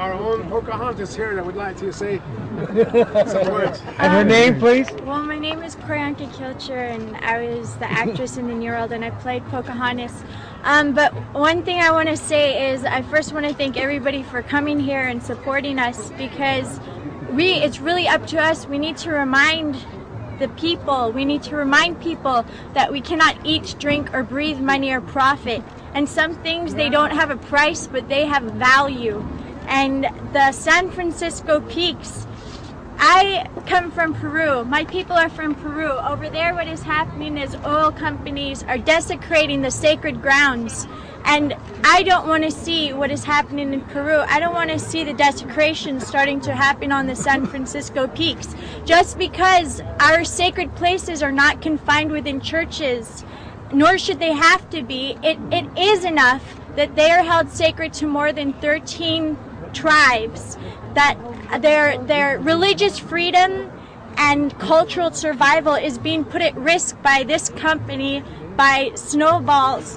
our own Pocahontas here that would like to say some words. And her name, please? Well, my name is Priyanka Kilcher, and I was the actress in The New World, and I played Pocahontas. But one thing I want to say is I first want to thank everybody for coming here and supporting us, because it's really up to us. We need to remind the people, we need to remind people that we cannot eat, drink, or breathe money or profit. And some things, they don't have a price, but they have value. And the San Francisco Peaks, I come from Peru. My people are from Peru. Over there, what is happening is oil companies are desecrating the sacred grounds. And I don't want to see what is happening in Peru. I don't want to see the desecration starting to happen on the San Francisco Peaks. Just because our sacred places are not confined within churches, nor should they have to be, it is enough that they are held sacred to more than 13 tribes, that their religious freedom and cultural survival is being put at risk by this company, by Snowball's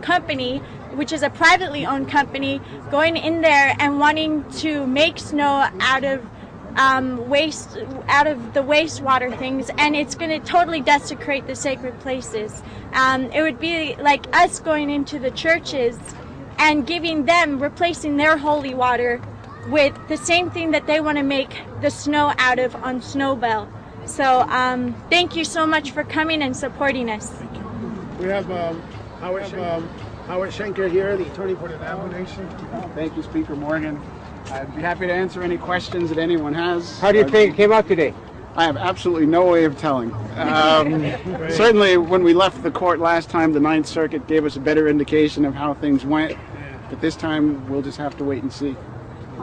company, which is a privately owned company, going in there and wanting to make snow out of the wastewater things, and it's going to totally desecrate the sacred places. It would be like us going into the churches and replacing their holy water with the same thing that they want to make the snow out of on Snowball. So thank you so much for coming and supporting us. We have Howard Schenker here, the attorney for the Navajo Nation. Thank you, Speaker Morgan. I'd be happy to answer any questions that anyone has. How do you think it came out today? I have absolutely no way of telling. Certainly, when we left the court last time, the Ninth Circuit gave us a better indication of how things went. But this time, we'll just have to wait and see.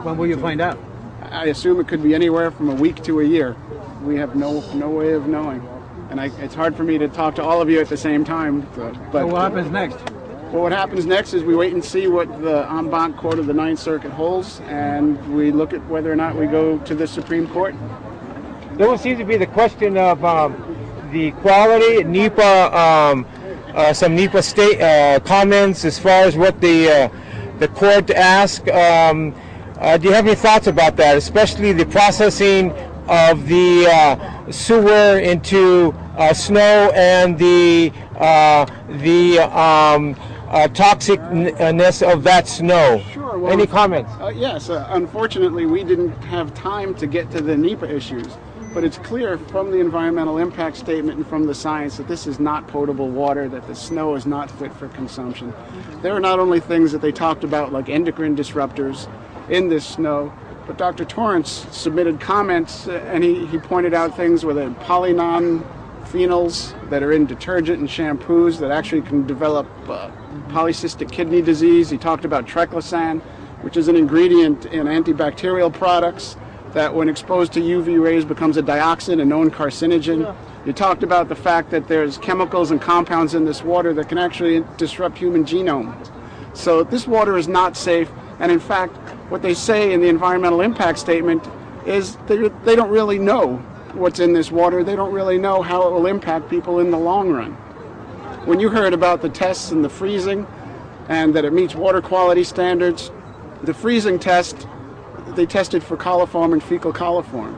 When will you find out? I assume it could be anywhere from a week to a year. We have no way of knowing. And it's hard for me to talk to all of you at the same time. But So what happens next? Well, what happens next is we wait and see what the en banc court of the Ninth Circuit holds, and we look at whether or not we go to the Supreme Court. There will seem to be the question of the quality, NEPA, some NEPA state comments as far as what the court asked. Do you have any thoughts about that, especially the processing of the sewer into snow and the toxicness of that snow? Sure. Well, any comments? Yes. Unfortunately, we didn't have time to get to the NEPA issues, but it's clear from the environmental impact statement and from the science that this is not potable water, that the snow is not fit for consumption. There are not only things that they talked about like endocrine disruptors in this snow, but Dr. Torrance submitted comments and he pointed out things with polynomphenols that are in detergent and shampoos that actually can develop polycystic kidney disease. He talked about triclosan, which is an ingredient in antibacterial products that when exposed to UV rays becomes a dioxin, a known carcinogen. You talked about the fact that there's chemicals and compounds in this water that can actually disrupt human genomes. So this water is not safe, and in fact, what they say in the environmental impact statement is they don't really know what's in this water. They don't really know how it will impact people in the long run. When you heard about the tests and the freezing and that it meets water quality standards, the freezing test, they tested for coliform and fecal coliform.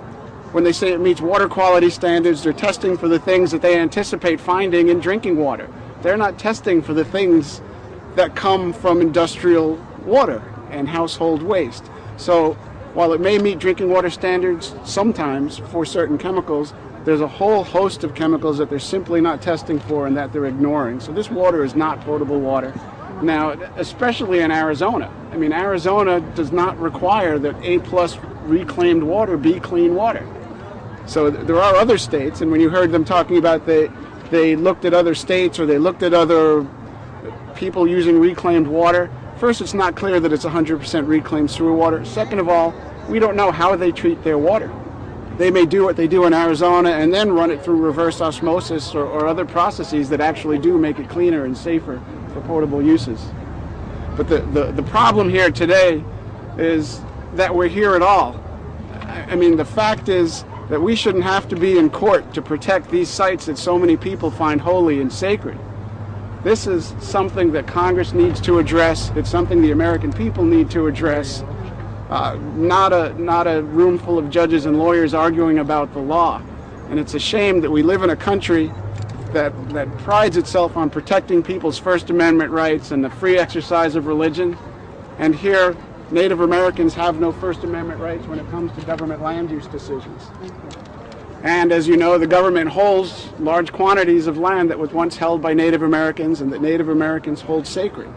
When they say it meets water quality standards, they're testing for the things that they anticipate finding in drinking water. They're not testing for the things that come from industrial water and household waste. So while it may meet drinking water standards sometimes for certain chemicals, there's a whole host of chemicals that they're simply not testing for and that they're ignoring. So this water is not potable water. Now, especially in Arizona. I mean, Arizona does not require that A+ reclaimed water be clean water. So there are other states, and when you heard them talking about they looked at other states or they looked at other people using reclaimed water, first, it's not clear that it's 100% reclaimed sewer water. Second of all, we don't know how they treat their water. They may do what they do in Arizona and then run it through reverse osmosis or other processes that actually do make it cleaner and safer for potable uses. But the problem here today is that we're here at all. I mean, the fact is that we shouldn't have to be in court to protect these sites that so many people find holy and sacred. This is something that Congress needs to address. It's something the American people need to address. not a room full of judges and lawyers arguing about the law. And it's a shame that we live in a country that prides itself on protecting people's First Amendment rights and the free exercise of religion. And here, Native Americans have no First Amendment rights when it comes to government land use decisions. And as you know, the government holds large quantities of land that was once held by Native Americans and that Native Americans hold sacred.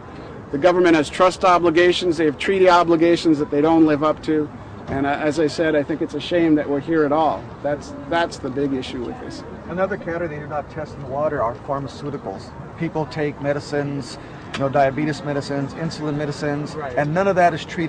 The government has trust obligations, they have treaty obligations that they don't live up to. And as I said, I think it's a shame that we're here at all. That's the big issue with this. Another category they do not test in the water are pharmaceuticals. People take medicines, diabetes medicines, insulin medicines, and none of that is treated